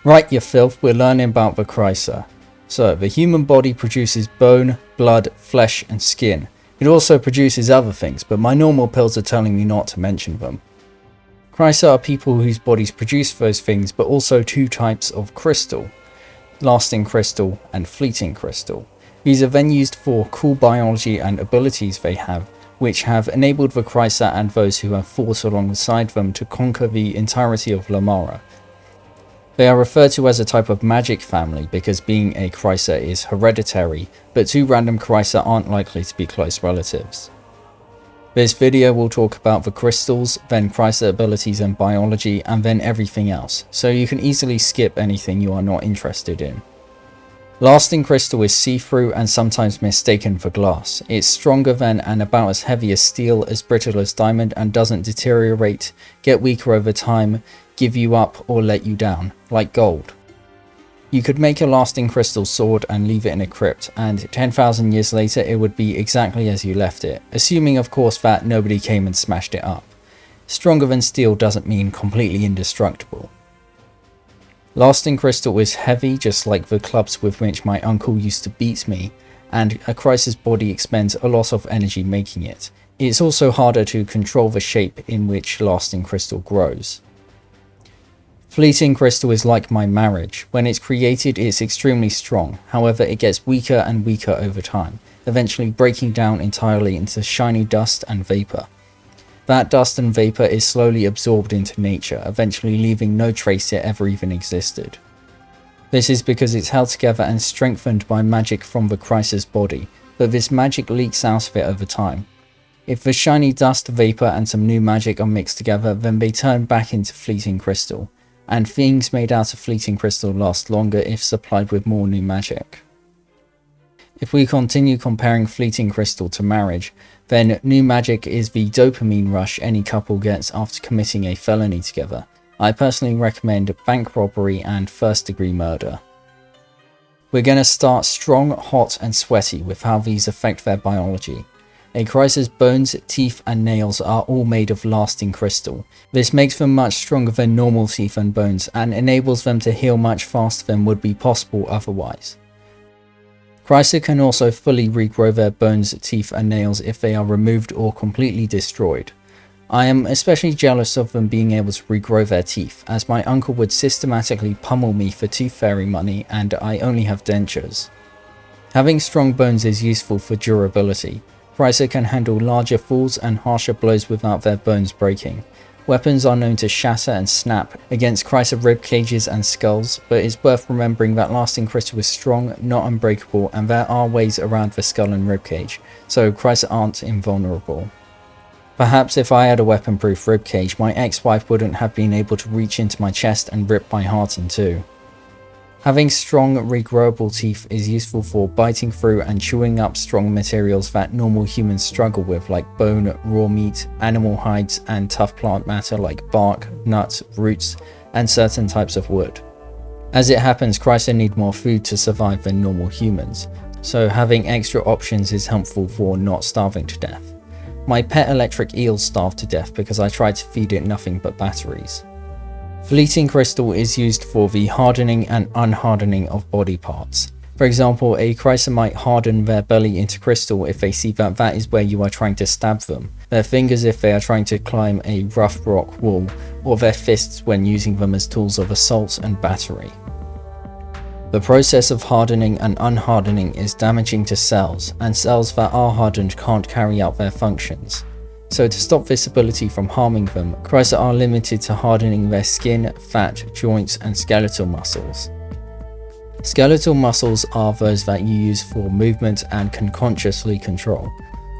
Right, you filth, we're learning about the Krysa. So, the human body produces bone, blood, flesh and skin. It also produces other things, but my normal pills are telling me not to mention them. Krysa are people whose bodies produce those things, but also two types of crystal: lasting crystal and fleeting crystal. These are then used for cool biology and abilities they have, which have enabled the Krysa and those who have fought alongside them to conquer the entirety of Lamara. They are referred to as a type of magic family because being a Krysa is hereditary, but two random Krysa aren't likely to be close relatives. This video will talk about the crystals, then Krysa abilities and biology, and then everything else, so you can easily skip anything you are not interested in. Lasting crystal is see-through and sometimes mistaken for glass. It's stronger than and about as heavy as steel, as brittle as diamond, and doesn't deteriorate, get weaker over time, give you up or let you down, like gold. You could make a lasting crystal sword and leave it in a crypt, and 10,000 years later it would be exactly as you left it, assuming of course that nobody came and smashed it up. Stronger than steel doesn't mean completely indestructible. Lasting crystal is heavy, just like the clubs with which my uncle used to beat me, and a Krysa's body expends a lot of energy making it. It's also harder to control the shape in which lasting crystal grows. Fleeting crystal is like my marriage. When it's created, it's extremely strong, however it gets weaker and weaker over time, eventually breaking down entirely into shiny dust and vapor. That dust and vapor is slowly absorbed into nature, eventually leaving no trace it ever even existed. This is because it's held together and strengthened by magic from the Krysa's body, but this magic leaks out of it over time. If the shiny dust, vapor and some new magic are mixed together, then they turn back into fleeting crystal, and things made out of fleeting crystal last longer if supplied with more new magic. If we continue comparing fleeting crystal to marriage, then new magic is the dopamine rush any couple gets after committing a felony together. I personally recommend bank robbery and first-degree murder. We're going to start strong, hot and sweaty with how these affect their biology. A Krysa's bones, teeth and nails are all made of lasting crystal. This makes them much stronger than normal teeth and bones and enables them to heal much faster than would be possible otherwise. Krysa can also fully regrow their bones, teeth and nails if they are removed or completely destroyed. I am especially jealous of them being able to regrow their teeth, as my uncle would systematically pummel me for tooth fairy money and I only have dentures. Having strong bones is useful for durability. Krysa can handle larger falls and harsher blows without their bones breaking. Weapons are known to shatter and snap against Krysa rib cages and skulls, but it's worth remembering that lasting crystal is strong, not unbreakable, and there are ways around the skull and rib cage, so Krysa aren't invulnerable. Perhaps if I had a weapon-proof rib cage, my ex-wife wouldn't have been able to reach into my chest and rip my heart in two. Having strong, regrowable teeth is useful for biting through and chewing up strong materials that normal humans struggle with, like bone, raw meat, animal hides, and tough plant matter like bark, nuts, roots, and certain types of wood. As it happens, Krysa need more food to survive than normal humans, so having extra options is helpful for not starving to death. My pet electric eel starved to death because I tried to feed it nothing but batteries. Fleeting crystal is used for the hardening and unhardening of body parts. For example, a Krysa might harden their belly into crystal if they see that that is where you are trying to stab them, their fingers if they are trying to climb a rough rock wall, or their fists when using them as tools of assault and battery. The process of hardening and unhardening is damaging to cells, and cells that are hardened can't carry out their functions. So to stop this ability from harming them, Krysa are limited to hardening their skin, fat, joints and skeletal muscles. Skeletal muscles are those that you use for movement and can consciously control,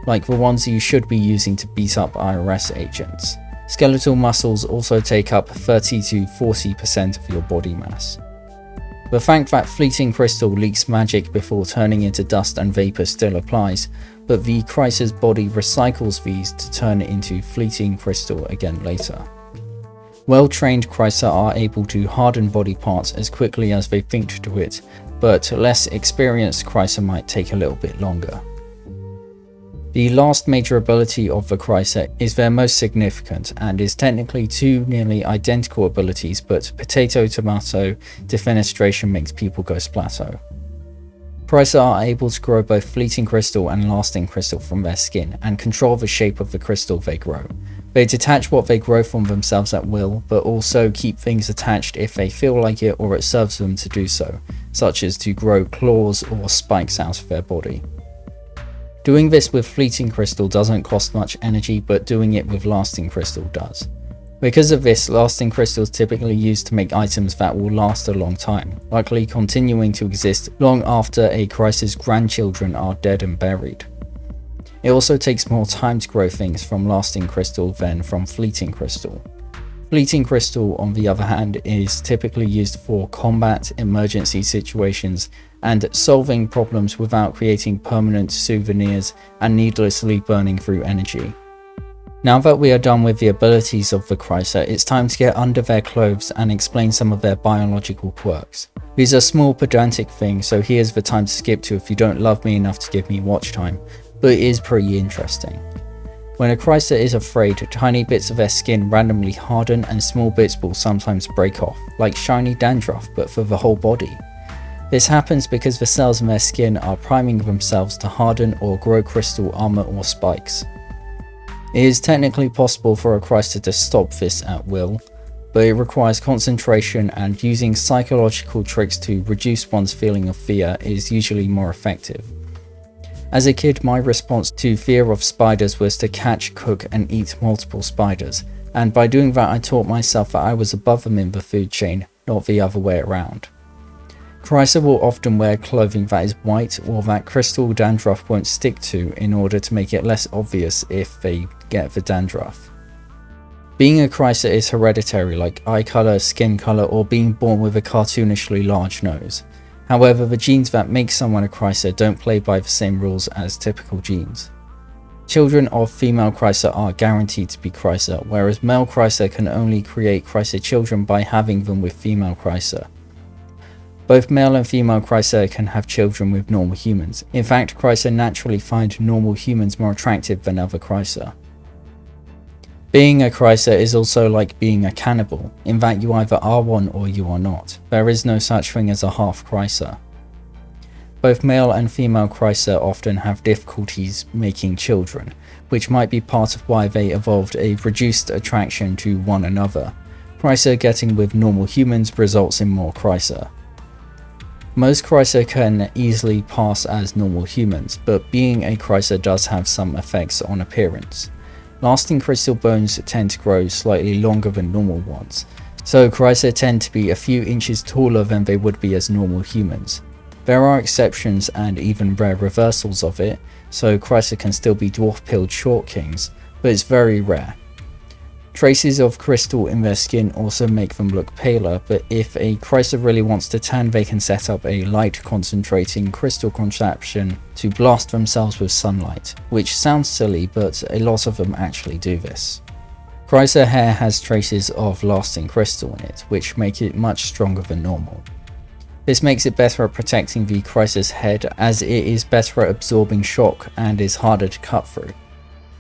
like the ones you should be using to beat up IRS agents. Skeletal muscles also take up 30 to 40% of your body mass. The fact that fleeting crystal leaks magic before turning into dust and vapor still applies, but the Krysa's body recycles these to turn into fleeting crystal again later. Well-trained Krysa are able to harden body parts as quickly as they think to do it, but less experienced Krysa might take a little bit longer. The last major ability of the Krysa is their most significant and is technically two nearly identical abilities, but potato tomato defenestration makes people go splatto. Krysa are able to grow both fleeting crystal and lasting crystal from their skin and control the shape of the crystal they grow. They detach what they grow from themselves at will, but also keep things attached if they feel like it or it serves them to do so, such as to grow claws or spikes out of their body. Doing this with fleeting crystal doesn't cost much energy, but doing it with lasting crystal does. Because of this, lasting crystal is typically used to make items that will last a long time, likely continuing to exist long after a Krysa's grandchildren are dead and buried. It also takes more time to grow things from lasting crystal than from fleeting crystal. Fleeting crystal, on the other hand, is typically used for combat, emergency situations, and solving problems without creating permanent souvenirs and needlessly burning through energy. Now that we are done with the abilities of the Krysa, it's time to get under their clothes and explain some of their biological quirks. These are small pedantic things, so here's the time to skip to if you don't love me enough to give me watch time, but it is pretty interesting. When a Krysa is afraid, tiny bits of their skin randomly harden and small bits will sometimes break off, like shiny dandruff but for the whole body. This happens because the cells in their skin are priming themselves to harden or grow crystal armor or spikes. It is technically possible for a Krysa to stop this at will, but it requires concentration, and using psychological tricks to reduce one's feeling of fear is usually more effective. As a kid, my response to fear of spiders was to catch, cook and eat multiple spiders, and by doing that I taught myself that I was above them in the food chain, not the other way around. Krysa will often wear clothing that is white or that crystal dandruff won't stick to in order to make it less obvious if they get the dandruff. Being a Krysa is hereditary, like eye colour, skin colour, or being born with a cartoonishly large nose. However, the genes that make someone a Krysa don't play by the same rules as typical genes. Children of female Krysa are guaranteed to be Krysa, whereas male Krysa can only create Krysa children by having them with female Krysa. Both male and female Krysa can have children with normal humans. In fact, Krysa naturally find normal humans more attractive than other Krysa. Being a Krysa is also like being a cannibal, in that you either are one or you are not. There is no such thing as a half Krysa. Both male and female Krysa often have difficulties making children, which might be part of why they evolved a reduced attraction to one another. Krysa getting with normal humans results in more Krysa. Most Krysa can easily pass as normal humans, but being a Krysa does have some effects on appearance. Lasting crystal bones tend to grow slightly longer than normal ones, so Krysa tend to be a few inches taller than they would be as normal humans. There are exceptions and even rare reversals of it, so Krysa can still be dwarf-pilled short kings, but it's very rare. Traces of crystal in their skin also make them look paler, but if a Krysa really wants to tan, they can set up a light concentrating crystal contraption to blast themselves with sunlight, which sounds silly, but a lot of them actually do this. Krysa hair has traces of lasting crystal in it, which make it much stronger than normal. This makes it better at protecting the Krysa's head, as it is better at absorbing shock and is harder to cut through.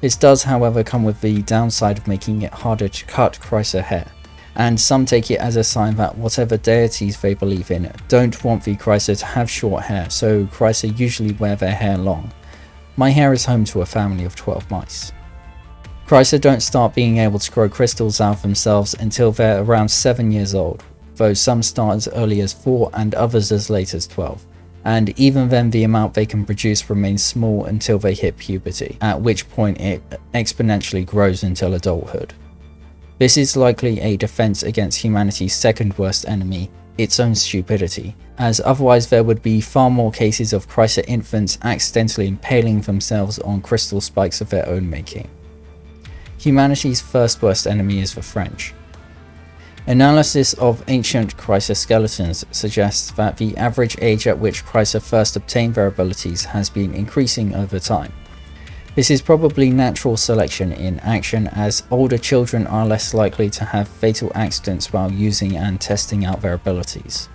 This does, however, come with the downside of making it harder to cut Krysa hair, and some take it as a sign that whatever deities they believe in don't want the Krysa to have short hair, so Krysa usually wear their hair long. My hair is home to a family of 12 mice. Krysa don't start being able to grow crystals out of themselves until they're around 7 years old, though some start as early as 4 and others as late as 12. And even then the amount they can produce remains small until they hit puberty, at which point it exponentially grows until adulthood. This is likely a defense against humanity's second worst enemy, its own stupidity, as otherwise there would be far more cases of Krysa infants accidentally impaling themselves on crystal spikes of their own making. Humanity's first worst enemy is the French. Analysis of ancient Krysa skeletons suggests that the average age at which Krysa first obtained their abilities has been increasing over time. This is probably natural selection in action, as older children are less likely to have fatal accidents while using and testing out their abilities.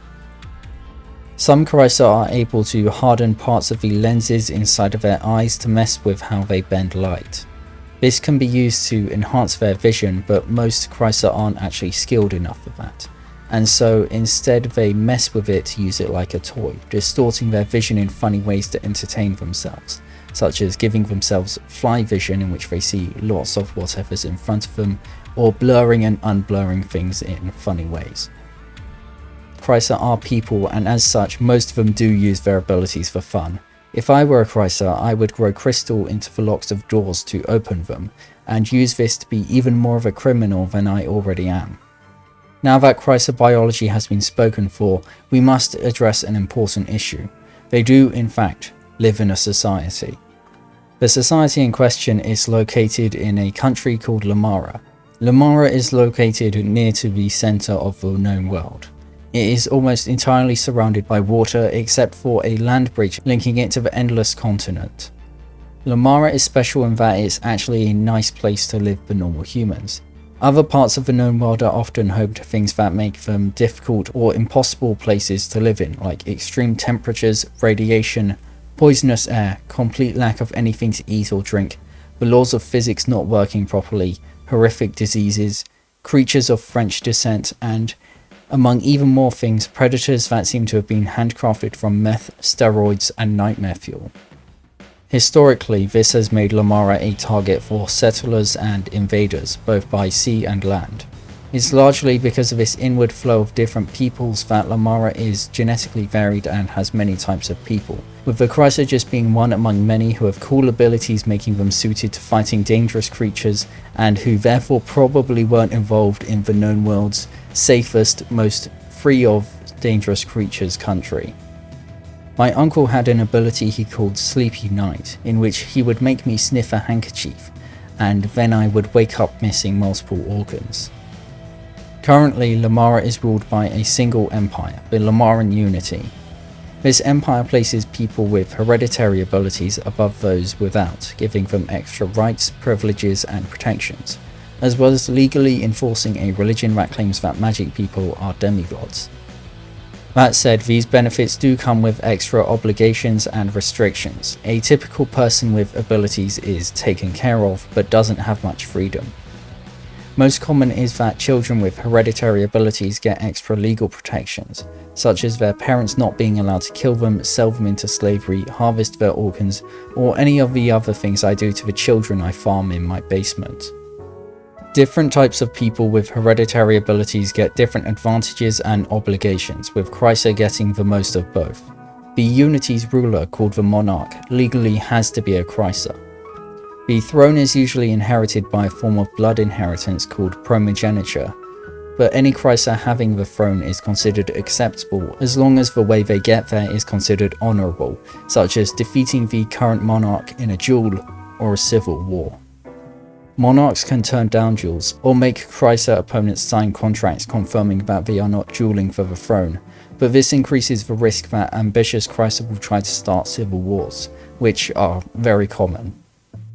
Some Krysa are able to harden parts of the lenses inside of their eyes to mess with how they bend light. This can be used to enhance their vision, but most Krysa aren't actually skilled enough for that, and so instead they mess with it to use it like a toy, distorting their vision in funny ways to entertain themselves, such as giving themselves fly vision, in which they see lots of whatever's in front of them, or blurring and unblurring things in funny ways. Krysa are people, and as such most of them do use their abilities for fun. If I were a Krysa, I would grow crystal into the locks of doors to open them, and use this to be even more of a criminal than I already am. Now that Krysa biology has been spoken for, we must address an important issue. They do, in fact, live in a society. The society in question is located in a country called Lamara. Lamara is located near to the centre of the known world. It is almost entirely surrounded by water except for a land bridge linking it to the endless continent. Lamara is special in that it's actually a nice place to live for normal humans. Other parts of the known world are often home to things that make them difficult or impossible places to live in, like extreme temperatures, radiation, poisonous air, complete lack of anything to eat or drink, the laws of physics not working properly, horrific diseases, creatures of French descent, and among even more things, predators that seem to have been handcrafted from meth, steroids, and nightmare fuel. Historically, this has made Lamara a target for settlers and invaders, both by sea and land. It's largely because of this inward flow of different peoples that Lamara is genetically varied and has many types of people, with the Krysa just being one among many who have cool abilities making them suited to fighting dangerous creatures, and who therefore probably weren't involved in the known world's safest, most free of dangerous creatures country. My uncle had an ability he called Sleepy Night, in which he would make me sniff a handkerchief, and then I would wake up missing multiple organs. Currently, Lamara is ruled by a single empire, the Lamaran Unity. This empire places people with hereditary abilities above those without, giving them extra rights, privileges, and protections, as well as legally enforcing a religion that claims that magic people are demigods. That said, these benefits do come with extra obligations and restrictions. A typical person with abilities is taken care of, but doesn't have much freedom. Most common is that children with hereditary abilities get extra legal protections, such as their parents not being allowed to kill them, sell them into slavery, harvest their organs, or any of the other things I do to the children I farm in my basement. Different types of people with hereditary abilities get different advantages and obligations, with Krysa getting the most of both. The Unity's ruler, called the Monarch, legally has to be a Krysa. The throne is usually inherited by a form of blood inheritance called primogeniture, but any Krysa having the throne is considered acceptable as long as the way they get there is considered honourable, such as defeating the current monarch in a duel or a civil war. Monarchs can turn down duels, or make Krysa opponents sign contracts confirming that they are not dueling for the throne, but this increases the risk that ambitious Krysa will try to start civil wars, which are very common.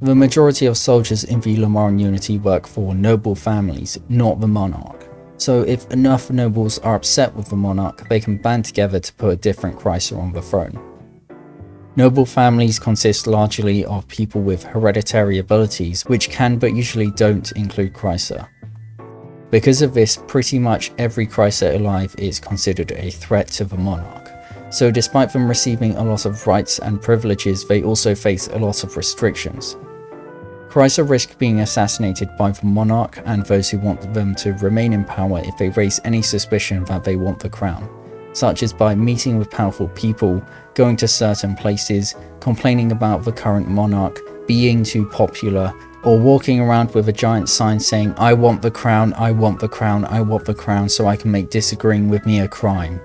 The majority of soldiers in the Lamaran Unity work for noble families, not the monarch, so if enough nobles are upset with the monarch, they can band together to put a different Krysa on the throne. Noble families consist largely of people with hereditary abilities, which can but usually don't include Krysa. Because of this, pretty much every Krysa alive is considered a threat to the monarch, so despite them receiving a lot of rights and privileges, they also face a lot of restrictions. Krysa risk being assassinated by the monarch and those who want them to remain in power if they raise any suspicion that they want the crown, such as by meeting with powerful people, going to certain places, complaining about the current monarch, being too popular, or walking around with a giant sign saying, "I want the crown, I want the crown, I want the crown, so I can make disagreeing with me a crime."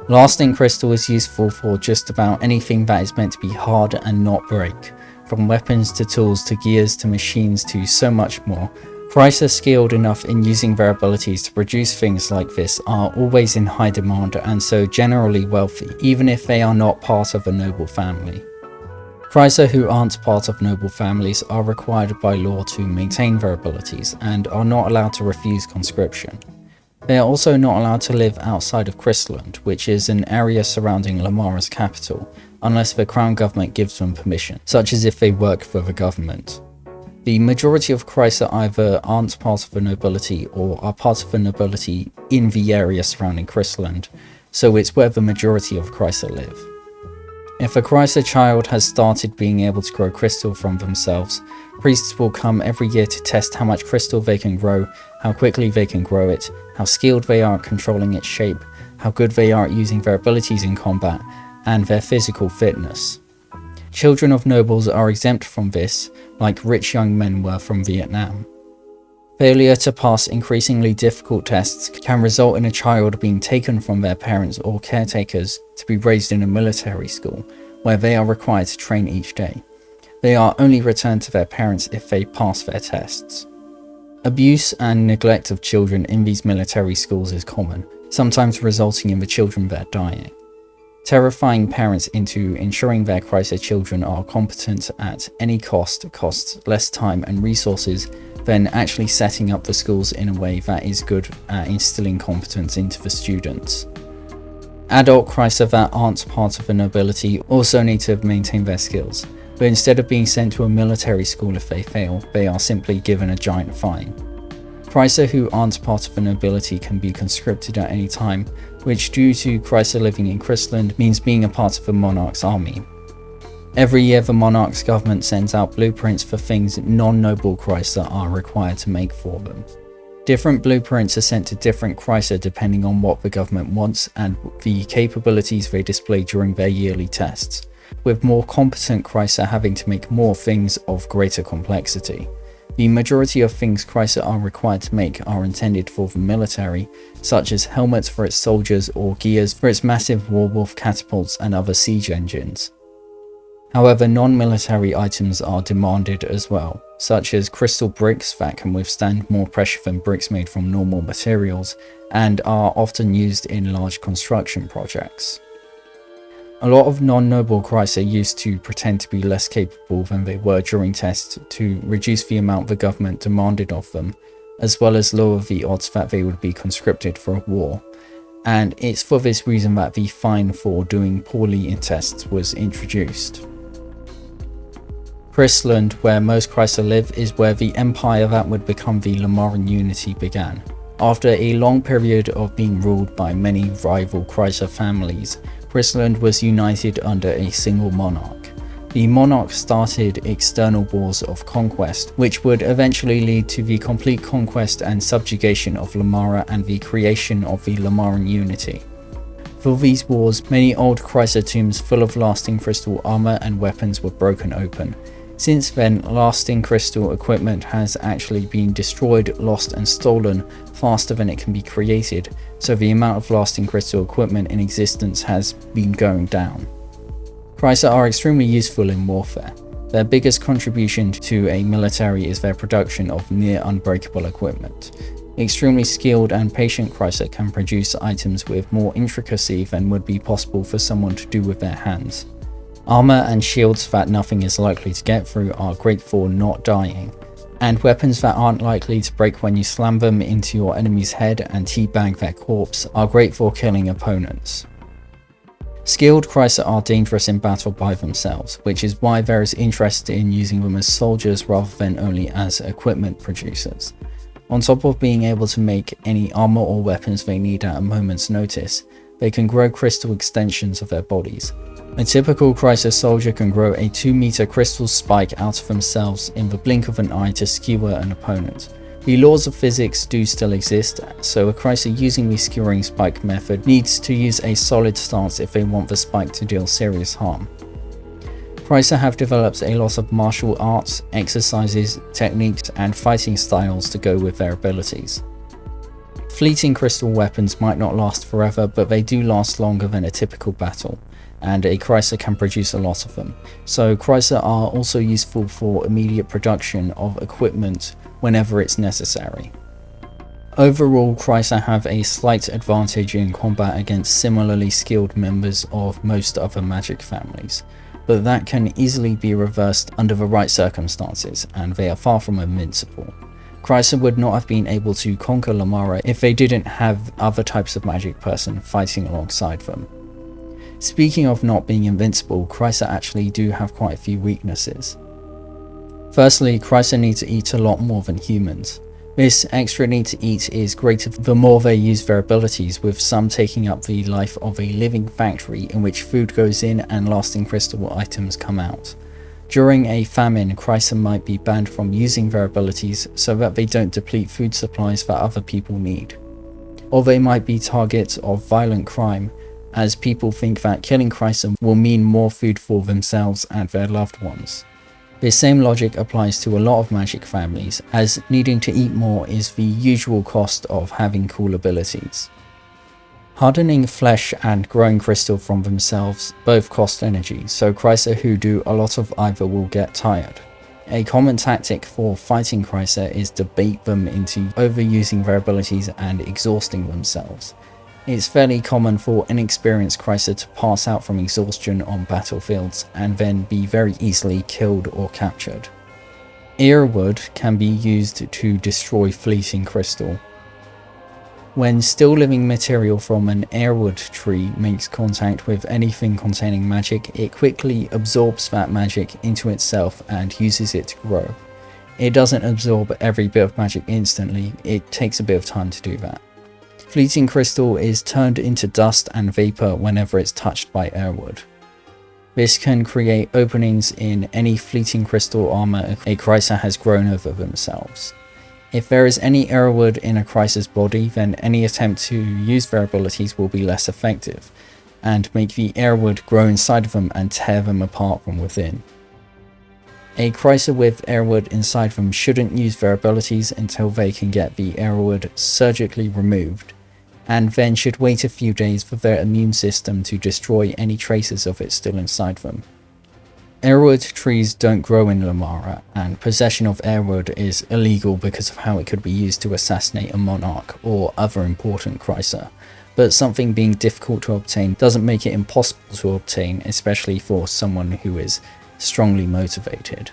Lasting crystal is useful for just about anything that is meant to be hard and not break, from weapons to tools to gears to machines to so much more. Krysa skilled enough in using their abilities to produce things like this are always in high demand and so generally wealthy, even if they are not part of a noble family. Krysa who aren't part of noble families are required by law to maintain their abilities and are not allowed to refuse conscription. They are also not allowed to live outside of Krysaland, which is an area surrounding Lamara's capital, unless the Crown Government gives them permission, such as if they work for the government. The majority of Krysa either aren't part of the nobility or are part of the nobility in the area surrounding Krysaland, so it's where the majority of Krysa live. If a Krysa child has started being able to grow crystal from themselves, priests will come every year to test how much crystal they can grow, how quickly they can grow it, how skilled they are at controlling its shape, how good they are at using their abilities in combat, and their physical fitness. Children of nobles are exempt from this, like rich young men were from Vietnam. Failure to pass increasingly difficult tests can result in a child being taken from their parents or caretakers to be raised in a military school, where they are required to train each day. They are only returned to their parents if they pass their tests. Abuse and neglect of children in these military schools is common, sometimes resulting in the children there dying. Terrifying parents into ensuring their Krysa children are competent at any cost costs less time and resources than actually setting up the schools in a way that is good at instilling competence into the students. Adult Krysa that aren't part of the nobility also need to maintain their skills, but instead of being sent to a military school if they fail, they are simply given a giant fine. Krysa who aren't part of the nobility can be conscripted at any time, which due to Krysa living in Krysaland means being a part of the monarch's army. Every year the monarch's government sends out blueprints for things non-noble Krysa are required to make for them. Different blueprints are sent to different Krysa depending on what the government wants and the capabilities they display during their yearly tests, with more competent Krysa having to make more things of greater complexity. The majority of things Krysa are required to make are intended for the military, such as helmets for its soldiers or gears for its massive warwolf catapults and other siege engines. However, non-military items are demanded as well, such as crystal bricks that can withstand more pressure than bricks made from normal materials and are often used in large construction projects. A lot of non-noble Krysa used to pretend to be less capable than they were during tests to reduce the amount the government demanded of them, as well as lower the odds that they would be conscripted for a war. And it's for this reason that the fine for doing poorly in tests was introduced. Krysaland, where most Krysa live, is where the empire that would become the Lamaran unity began. After a long period of being ruled by many rival Krysa families, Krysaland was united under a single monarch. The monarch started external wars of conquest, which would eventually lead to the complete conquest and subjugation of Lamara and the creation of the Lamaran unity. For these wars, many old Krysa tombs full of lasting crystal armor and weapons were broken open. Since then, lasting crystal equipment has actually been destroyed, lost and stolen faster than it can be created, so the amount of lasting crystal equipment in existence has been going down. Krysa are extremely useful in warfare. Their biggest contribution to a military is their production of near unbreakable equipment. Extremely skilled and patient Krysa can produce items with more intricacy than would be possible for someone to do with their hands. Armor and shields that nothing is likely to get through are great for not dying, and weapons that aren't likely to break when you slam them into your enemy's head and teabag their corpse are great for killing opponents. Skilled Krysa are dangerous in battle by themselves, which is why there is interest in using them as soldiers rather than only as equipment producers. On top of being able to make any armor or weapons they need at a moment's notice, they can grow crystal extensions of their bodies. A typical Krysa soldier can grow a 2-meter crystal spike out of themselves in the blink of an eye to skewer an opponent. The laws of physics do still exist, so a Krysa using the skewering spike method needs to use a solid stance if they want the spike to deal serious harm. Krysa have developed a lot of martial arts, exercises, techniques and fighting styles to go with their abilities. Fleeting crystal weapons might not last forever, but they do last longer than a typical battle, and a Krysa can produce a lot of them, so Krysa are also useful for immediate production of equipment whenever it's necessary. Overall, Krysa have a slight advantage in combat against similarly skilled members of most other magic families, but that can easily be reversed under the right circumstances, and they are far from invincible. Krysa would not have been able to conquer Lamara if they didn't have other types of magic person fighting alongside them. Speaking of not being invincible, Krysa actually do have quite a few weaknesses. Firstly, Krysa need to eat a lot more than humans. This extra need to eat is greater the more they use their abilities, with some taking up the life of a living factory in which food goes in and lasting crystal items come out. During a famine, Krysa might be banned from using their abilities so that they don't deplete food supplies that other people need. Or they might be targets of violent crime, as people think that killing Krysa will mean more food for themselves and their loved ones. This same logic applies to a lot of magic families, as needing to eat more is the usual cost of having cool abilities. Hardening flesh and growing crystal from themselves both cost energy, so Krysa who do a lot of either will get tired. A common tactic for fighting Krysa is to bait them into overusing their abilities and exhausting themselves. It's fairly common for inexperienced Krysa to pass out from exhaustion on battlefields and then be very easily killed or captured. Earwood can be used to destroy fleeting crystal. When still living material from an earwood tree makes contact with anything containing magic, it quickly absorbs that magic into itself and uses it to grow. It doesn't absorb every bit of magic instantly, it takes a bit of time to do that. Fleeting crystal is turned into dust and vapor whenever it's touched by earwood. This can create openings in any fleeting crystal armor a Krysa has grown over themselves. If there is any earwood in a Krysa's body, then any attempt to use their abilities will be less effective, and make the earwood grow inside of them and tear them apart from within. A Krysa with earwood inside them shouldn't use their abilities until they can get the earwood surgically removed, and then should wait a few days for their immune system to destroy any traces of it still inside them. Earwood trees don't grow in Lamara, and possession of earwood is illegal because of how it could be used to assassinate a monarch or other important Krysa, but something being difficult to obtain doesn't make it impossible to obtain, especially for someone who is strongly motivated.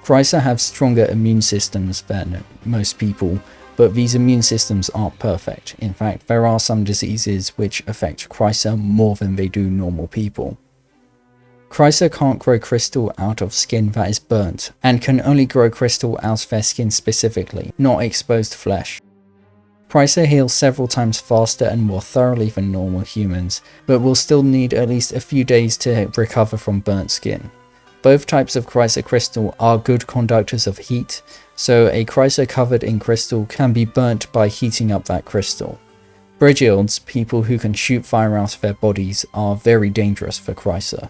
Krysa have stronger immune systems than most people, but these immune systems aren't perfect. In fact, there are some diseases which affect Krysa more than they do normal people. Krysa can't grow crystal out of skin that is burnt, and can only grow crystal out of their skin specifically, not exposed flesh. Krysa heal several times faster and more thoroughly than normal humans, but will still need at least a few days to recover from burnt skin. Both types of Krysa crystal are good conductors of heat, so a Krysa covered in crystal can be burnt by heating up that crystal. Brigilds, people who can shoot fire out of their bodies, are very dangerous for Krysa.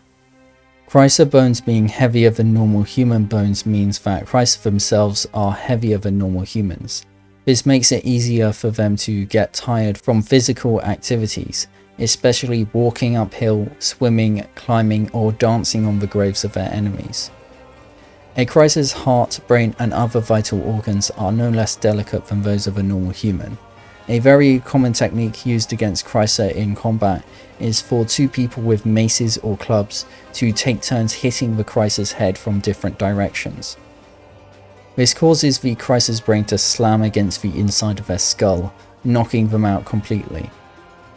Krysa bones being heavier than normal human bones means that Krysa themselves are heavier than normal humans. This makes it easier for them to get tired from physical activities, especially walking uphill, swimming, climbing, or dancing on the graves of their enemies. A Krysa's heart, brain, and other vital organs are no less delicate than those of a normal human. A very common technique used against Krysa in combat is for two people with maces or clubs to take turns hitting the Krysa's head from different directions. This causes the Krysa's brain to slam against the inside of their skull, knocking them out completely.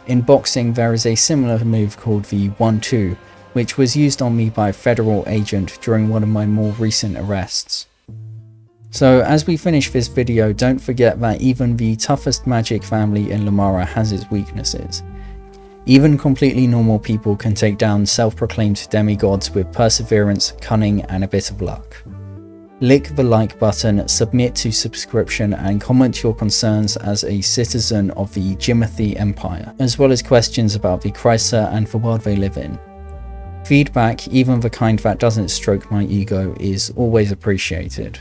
In boxing, there is a similar move called the 1-2, which was used on me by a federal agent during one of my more recent arrests. So as we finish this video, don't forget that even the toughest magic family in Lamara has its weaknesses. Even completely normal people can take down self-proclaimed demigods with perseverance, cunning, and a bit of luck. Lick the like button, submit to subscription, and comment your concerns as a citizen of the Jimothy Empire, as well as questions about the Krysa and the world they live in. Feedback, even the kind that doesn't stroke my ego, is always appreciated.